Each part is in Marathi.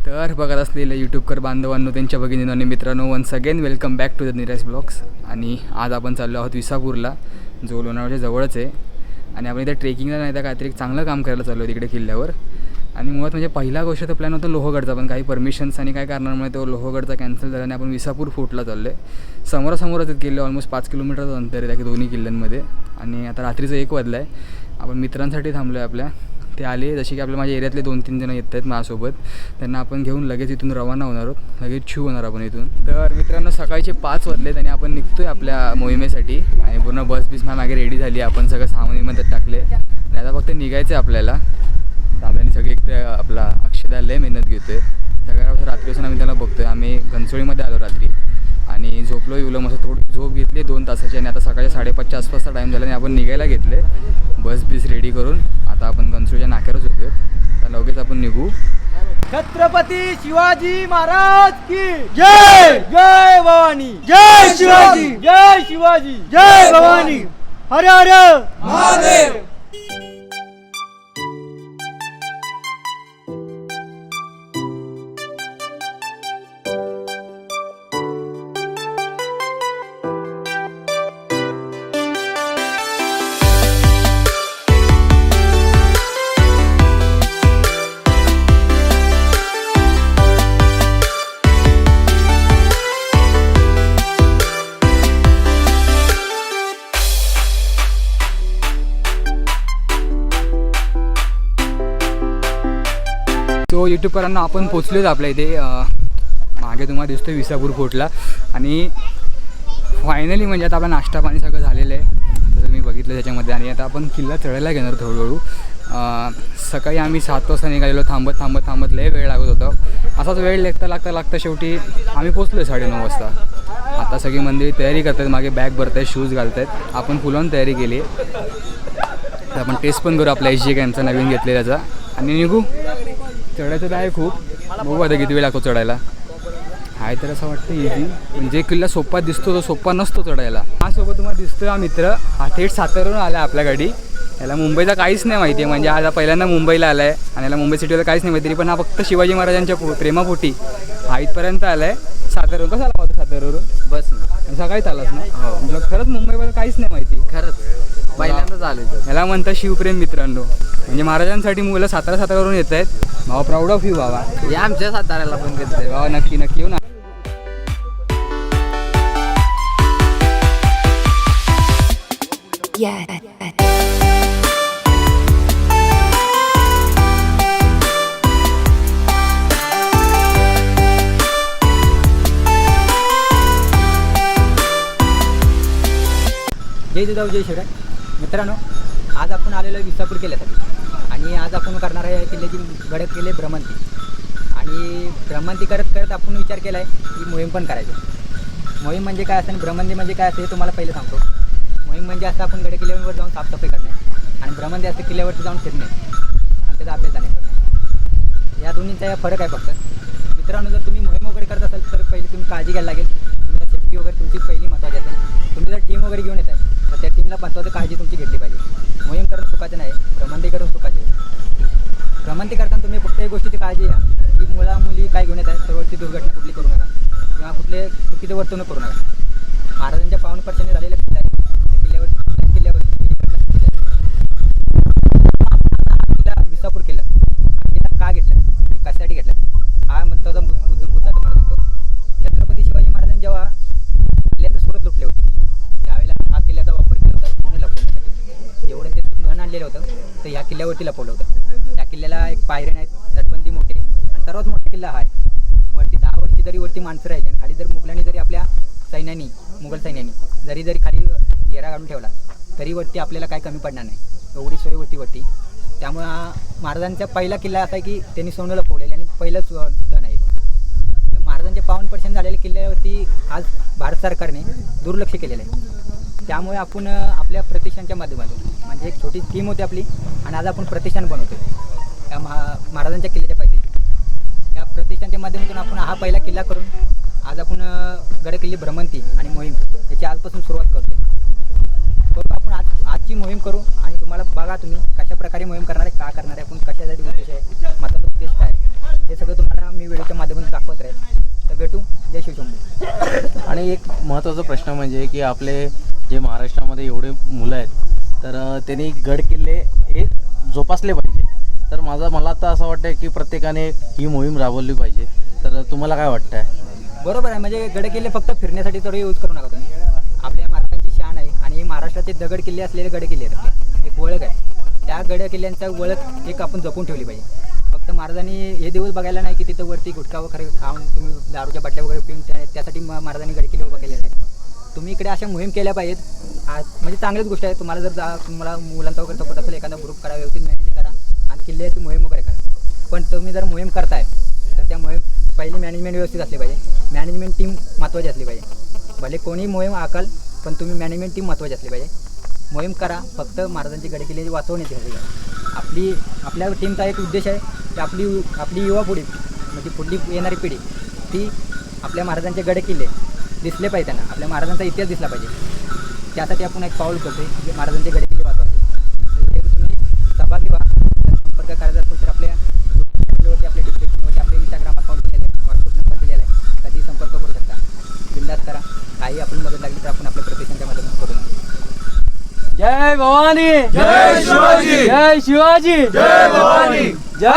तर बघत असलेले यूट्यूबकर बांधवांनो, त्यांच्या भगिनींनो आणि मित्रांनो, once again welcome back to the Neeraj blogs. आणि आज आपण चाललो आहोत विसापूरला, जो लोणावळ्याच्या जवळच आहे. आणि आपण इथे ट्रेकिंगला नाही तर काहीतरी चांगलं काम करायला चाललो आहे तिकडे किल्ल्यावर. आणि मुळात म्हणजे पहिला गोष्ट तर प्लॅन होता लोहगडचा, पण काही परमिशन्स आणि काही कारणामुळे तो लोहगडचा कॅन्सल झाला आणि आपण विसापूर फोर्टला चाललो आहे. समोरासमोरच आहेत किल्ले, ऑलमोस्ट 5 किलोमीटरचं अंतर आहे त्या दोन्ही किल्ल्यांमध्ये. आणि आता रात्रीचं 1 वाजलं आहे. आपण मित्रांसाठी थांबलो आहे आपल्या. ते आले जसे की आपल्या माझ्या एरियातले 2-3 जण येत आहेत माझ्यासोबत. त्यांना आपण घेऊन लगेच इथून रवाना होणार आहोत, लगेच छू होणार आपण इथून. तर मित्रांनो, सकाळचे 5 वाजलेत आणि आपण निघतो आहे आपल्या मोहिमेसाठी. आणि पूर्ण बस मागे रेडी झाली, आपण सगळं सामानीमध्ये टाकले आणि आता फक्त निघायचं आहे आपल्याला. आपल्याने सगळे एक तर आपला अक्षदा लय मेहनत घेतो आहे. सगळ्या रात्रीपासून आम्ही त्याला बघतो आहे. आम्ही घनसोळीमध्ये आलो रात्री आणि झोपलो येऊलो, मस्त थोडी झोप घेतली 2 तासाची. आणि आता सकाळी 5:30च्या आसपासचा टाईम झाला आणि आपण निघायला घेतले बस रेडी करून. आता आपण घनसोळीच्या नाक्यावर झोपलो, तर लगेच आपण निघू. छत्रपती शिवाजी महाराज की जय. जय भवानी. जय शिवाजी. जय शिवाजी. जय भवानी. हर हर महादेव. तो यूट्यूबकरांना आपण पोचलोच आपल्या इथे. मागे तुम्हाला दिसतो विसापूर फोर्टला. आणि फायनली म्हणजे आता आपला नाश्ता पाणी सगळं झालेलं आहे, तसं मी बघितलं त्याच्यामध्ये. आणि आता आपण किल्ला चढायला घेणार हळूहळू. सकाळी आम्ही 7 वाजता निघालेलो, थांबत लय वेळ लागत होता. असाच वेळ लागता शेवटी आम्ही पोचलो 9:30 वाजता. आता सगळी मंडळी तयारी करतात, मागे बॅग भरत आहेत, शूज घालत आहेत. आपण फुलावून तयारी केली आहे. तर आपण टेस्ट पण करू आपल्या SG कॅम्पचा नवीन घेतलेल्याचा आणि निघू. चढायचं तर आहे खूप, बघू आता किती वेळ लागतो चढायला. आहे तर असं वाटतं इझी, म्हणजे किल्ला सोपा दिसतो तो सोपा नसतो चढायला. हा सोबत तुम्हाला दिसतोय हा मित्र, हा थेट साताऱ्यावरून आला आपल्या गाडी. याला मुंबईचा काहीच नाही माहिती आहे, म्हणजे आज पहिल्यांदा मुंबईला आला आहे आणि याला मुंबई सिटीला काहीच नाही माहिती. तरी पण हा फक्त शिवाजी महाराजांच्या प्रेमापोटी हा इथपर्यंत आला आहे साताऱ्यावरून. कसं आला होता साताऱ्यावरून? बस ना, सकाळीच आलाच ना. हो, म्हणजे खरंच मुंबईबद्दल काहीच नाही माहिती. खरंच पहिल्यांदाच आले. याला म्हणतात शिवप्रेम मित्रांनो. म्हणजे महाराजांसाठी मुलं साताऱ्यावरून येत आहेत. भावा प्राऊड ऑफ यू बाबा. या आमच्या साताऱ्याला पण घेतलंय बाबा, नक्की येऊ ना. जय जिजाऊ जय शिवराय. मित्रांनो, आज आपण आलेलो आहे विसापूर किल्ल्यासाठी. आणि आज आपण करणार आहे किल्ल्याची गड किल्ले भ्रमंती. आणि भ्रमंती करत आपण विचार केला आहे की मोहीम पण करायची. मोहीम म्हणजे काय असतं आणि भ्रमंती म्हणजे काय असते हे तुम्हाला पहिले सांगतो. मोहीम म्हणजे असं आपण गड किल्ल्यावर जाऊन साफसफाई करणे, आणि भ्रमंती असते किल्ल्यावरती जाऊन फिरणे आणि त्याचा अभ्यास जाणे करणे. या दोन्हीचा फरक आहे फक्त. मित्रांनो, जर तुम्ही मोहीम वगैरे करत असाल तर पहिले तुम्ही काळजी घ्यायला लागेल. तुमच्या सेफ्टी वगैरे तुमची पहिली महत्त्वाची असेल. तुम्ही जर टीम वगैरे घेऊन येत आहे तर त्या टीमला महत्त्वाची काळजी तुमची घेतली पाहिजे. मोहीम करणं सुखाचं नाही, भ्रमंती करून सुखाचे आहे. भ्रमंती करताना तुम्ही फक्त एक गोष्टीची काळजी घ्या की मुली काय घेऊन येत आहे तर वरती दुर्घटना कुठली करू नका किंवा कुठले चुकीचे वर्तणूक करू नका. महाराजांच्या पावनस्पर्शाने झालेल्या किल्ला आहे, त्या किल्ल्यावर विसापूर किल्ला का घेतला आहे, कशासाठी घेतला हा महत्त्वाचा मुद्दा तुम्हाला सांगतो. छत्रपती शिवाजी महाराजांनी जेव्हा किल्ल्याचं सुरत लुटले होते त्यावेळेला हा किल्ल्याचा वापर केला होता पूर्ण लपवण्यासाठी. जेवढं ते धन आणलेलं होतं तर ह्या किल्ल्यावरती लपवलं होतं. त्या किल्ल्याला एक पायऱ्या आहेत, तटबंदी मोठे, आणि सर्वात मोठा किल्ला हा आहे. वरती 10 वर्षी जरी वरती माणसं राहिली आणि खाली जर मुघलांनी जरी आपल्या सैन्यानी मुघल सैन्यानी जरी खाली घेरा काढून ठेवला तरी वरती आपल्याला काय कमी पडणार नाही, एवढी सोय होती वरती. त्यामुळे हा महाराजांचा पहिला किल्ला असा आहे की त्यांनी सोनं लपवलेलं आणि पहिलंच धन आहे. महाराजांच्या 52% झालेल्या किल्ल्यावरती आज भारत सरकारने दुर्लक्ष केलेलं आहे. त्यामुळे आपण आपल्या प्रतिष्ठानच्या माध्यमातून, म्हणजे एक छोटी टीम होती आपली आणि आज आपण प्रतिष्ठान बनवतो त्या महाराजांच्या किल्ल्याच्या पायथ्याशी. या प्रतिष्ठानच्या माध्यमातून आपण हा पहिला किल्ला करून आज आपण गडकिल्ले भ्रमंती आणि मोहीम याची आजपासून सुरुवात करतोय. तर आपण आजची मोहीम करू आणि तुम्हाला बघा तुम्ही कशा प्रकारे मोहीम करणार आहे, का करणार आहे, आपण कशासाठी उद्देश आहे, माझा उद्देश काय, हे सगळं तुम्हाला मी व्हिडिओ शिवशंभू. आणि एक महत्त्वाचा प्रश्न म्हणजे की आपले जे महाराष्ट्रामध्ये एवढे मुलं आहेत तर त्यांनी गड किल्ले हे जोपासले पाहिजे. तर मला आता असं वाटतं की प्रत्येकाने ही मोहीम राबवली पाहिजे. तर तुम्हाला काय वाटतं आहे? बरोबर आहे. म्हणजे गड किल्ले फक्त फिरण्यासाठी तर यूज करू नका तुम्ही. आपल्या महाराष्ट्राची शान आहे आणि महाराष्ट्राचे दगड किल्ले असलेले गड किल्ले आहेत आपले. एक ओळख आहे. त्या गड किल्ल्यांचा ओळख एक आपण जपून ठेवली पाहिजे. फक्त महाराजांनी हे दिवस बघायला नाही की तिथं वरती गुटखा वगैरे खाऊन तुम्ही दारूच्या बाटल्या वगैरे पिऊन त्यासाठी महाराजांनी गड किल्ले उभा केले आहेत. तुम्ही इकडे अशा मोहीम केल्या पाहिजेत. म्हणजे चांगलीच गोष्ट आहे. तुम्हाला जर तुम्हाला मुलांचा वगैरे सपोर्ट असेल एखादा ग्रुप करा, व्यवस्थित मॅनेज करा आणि किल्ल्याची मोहीम वगैरे करा. पण तुम्ही जर मोहीम करताय तर त्या मोहीम पहिली मॅनेजमेंट व्यवस्थित असली पाहिजे. मॅनेजमेंट टीम महत्त्वाची असली पाहिजे. भले कोणी मोहीम आकाल पण तुम्ही मॅनेजमेंट टीम महत्त्वाची असली पाहिजे. मोहीम करा. फक्त महाराजांची गड किल्ले वाचवण्याची हवी. आपल्या टीमचा एक उद्देश आहे की आपली युवा पिढी म्हणजे पुढली येणारी पिढी ती आपल्या महाराजांचे गड किल्ले दिसले पाहिजे. त्यांना आपल्या महाराजांचा इतिहास दिसला पाहिजे. त्यासाठी आपण एक पाऊल करतो की महाराजांचे गड किल्ले वाचवायचे. तुम्ही सहभागी व्हा. संपर्क करायचा असेल तर आपल्या आपल्या डिस्क्रिप्शनवरती आपले इंस्टाग्राम अकाउंट दिलेलं आहे, व्हॉट्सअप नंबर दिलेला आहे. कधी संपर्क करू शकता. बिंदास करा. काही आपण मदत लागली तर आपण आपल्या प्रतिष्ठानच्या मदतीने करू. जय भवानी, जय शिवाजी, जय शिवाजी, जय भवानी, जय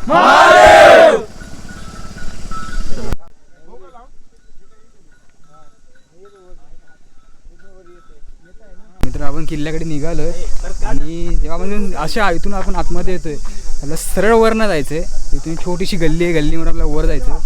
महादेव. मित्र आपण किल्ल्याकडे निघालोय आणि जेव्हा म्हणजे अशा इथून आपण आतमध्ये येतोय आपल्याला सरळ वरनं जायचं आहे. इथून छोटीशी गल्ली आहे. गल्लीवर आपल्याला वर जायचं.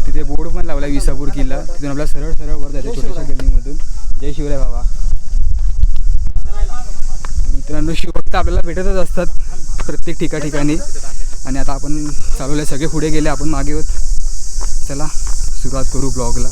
तिथे बोर्ड पण लावला विसापूर किल्ला. तिथून आपल्याला सरळ वर जायचं छोट्याशा गल्लीमधून. जय शिवराय बाबा. मित्रांनो शिवभक्त आपल्याला भेटतच असतात प्रत्येक ठिकाणी. आणि आता आपण चालवले सगळे पुढे गेले आपण मागे होत. चला सुरुवात करू ब्लॉगला.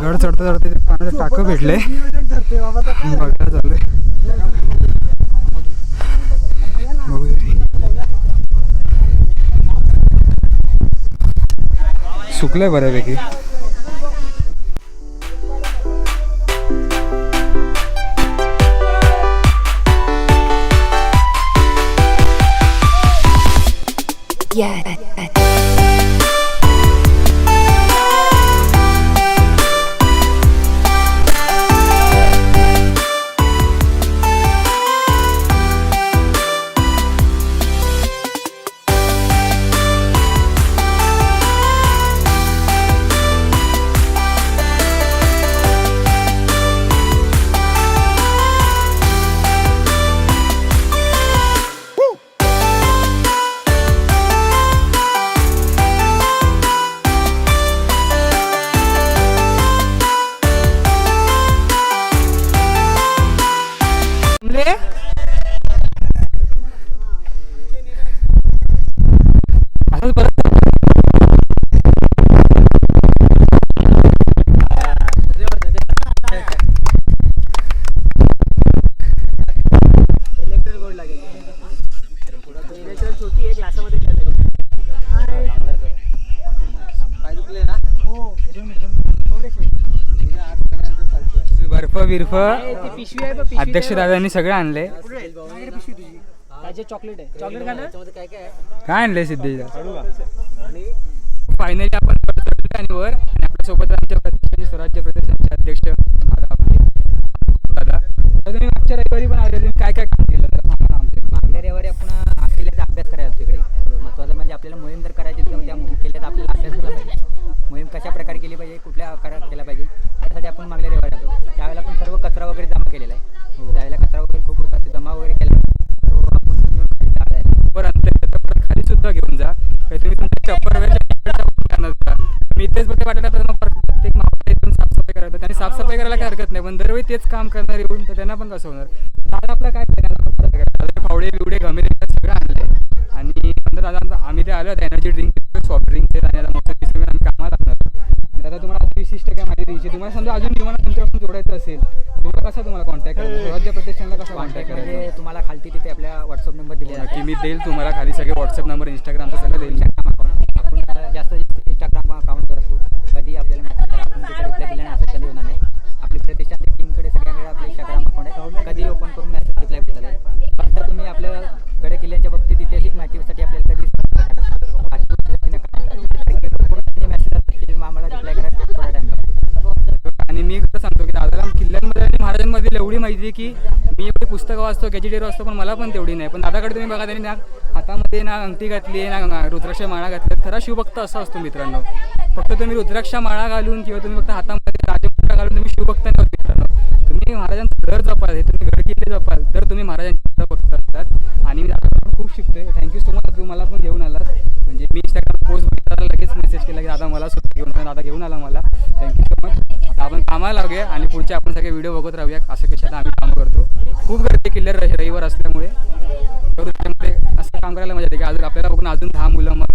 गड चढता चढता ते पाण्याचं टाकं भेटले बघायला चाललंय. बघू सुकलंय बऱ्यापैकी. असंच परत बर्फ बिर्फ अध्यक्ष दादांनी सगळं आणलंय. चॉकलेट आहे. चॉकलेट काय आणलंय सिद्धेश? फायनली आपण आणि वर आणि आपल्यासोबत आमच्या प्रतिष्ठानचे स्वराज्य प्रतिष्ठानचे अध्यक्ष दादा आपले दादा. तर तुम्ही मागच्या रविवारी पण आले. तुम्ही काय काय वगैरे जमा केलेला आहे. त्यावेळेला कचरा वगैरे खूप होता, ते जमा वगैरे केला तो आपण घेऊन जायला आहे. बरं अंतर परत खाली सुद्धा घेऊन जा काही तुम्ही तुमच्या चप्पल वगैरे करणार का मी इथेच बघते वाटलं तर मग प्रत्येक मावळा इथून साफसफाई करायला त्यांनी साफसफाई करायला काही हरकत नाही, पण दरवेळी तेच काम करणार येऊन तर त्यांना पण कसं होणार. दादा आपला काय दादा फावडे बिवडे गमे सगळं आणले आणि नंतर दादा आम्ही ते आलो एनर्जी ड्रिंक सॉफ्ट ड्रिंक आणि आता मोठं दिसून आम्ही कामाला लागणार. दादा तुम्हाला आता विशिष्ट काय माहिती द्यायची तुम्हाला समजा अजून तुम्हाला तुमच्यापासून जोडायचं असेल तुम्हाला कसं तुम्हाला कॉन्टॅक्ट करायचं स्वराज्य प्रतिष्ठानला कसं कॉन्टॅक्ट म्हणजे करायचं तुम्हाला खालती तिथे आपल्या व्हॉट्सअप नंबर दिलेला आहे. की मी देईल तुम्हाला खाली सगळे व्हॉट्सअप नंबर इंस्टाग्रामचं सगळं देईल. आपण जास्त इंस्टाग्राम अकाउंटवर असतो, कधी आपल्याला मेसेज करा, आपण तिथे रिप्लाय दिला नाही असं कधी होणार नाही. आपली प्रतिष्ठान टीमकडे सगळ्यांकडे आपलं इंस्टाग्राम अकाउंट आहे, कधी ओपन करून मेसेज रिप्लाय चालेल. फक्त तुम्ही आपल्या गड किल्ल्यांच्या बाबतीत ऐतिहासिक माहितीसाठी आपल्याला कधी मेसेज असतात आम्हाला रिप्लाय करायला थोडा टाइम लागतो. आणि मी खरं सांगतो की दादाला किल्ल्यांमध्ये आणि महाराजांमधील एवढी माहिती आहे की मी एवढी पुस्तकं वाचतो गॅजेटेर वाचतो पण मला पण तेवढी नाही. पण दादाकडे तुम्ही बघा त्यांनी ना हातामध्ये ना अंगठी घातली आहे ना रुद्राक्ष माळा घातली. खरा शिवभक्त असा असतो मित्रांनो. फक्त तुम्ही रुद्राक्ष माळा घालून किंवा तुम्ही फक्त हातामध्ये राजमुद्रा घालून तुम्ही शिवभक्त नाही होत मित्रांनो. तुम्ही महाराजांचं घर जपाल हे तुम्ही गड किल्ले जपाल तर तुम्ही महाराजांचे भक्त असतात. आणि मी दादाकडून खूप शिकतोय. Thank you so much. तू मला पण घेऊन आलास. म्हणजे मी इंस्टाग्राम पोस्ट बघितला लगेच मेसेज केला की दादा मला सुट्टी घेऊन दादा घेऊन आला मला. Thank you so much. आता आपण कामाला लागूया आणि पुढचे आपण सगळे व्हिडिओ बघत राहूया असं कशात आम्ही काम करतो. खूप गर्दी किल्ल्यावर रविवार असल्यामुळे तर त्याच्यामध्ये असं काम करायला मजा येते की अजून आपल्याला बघून अजून 10 मुलं मग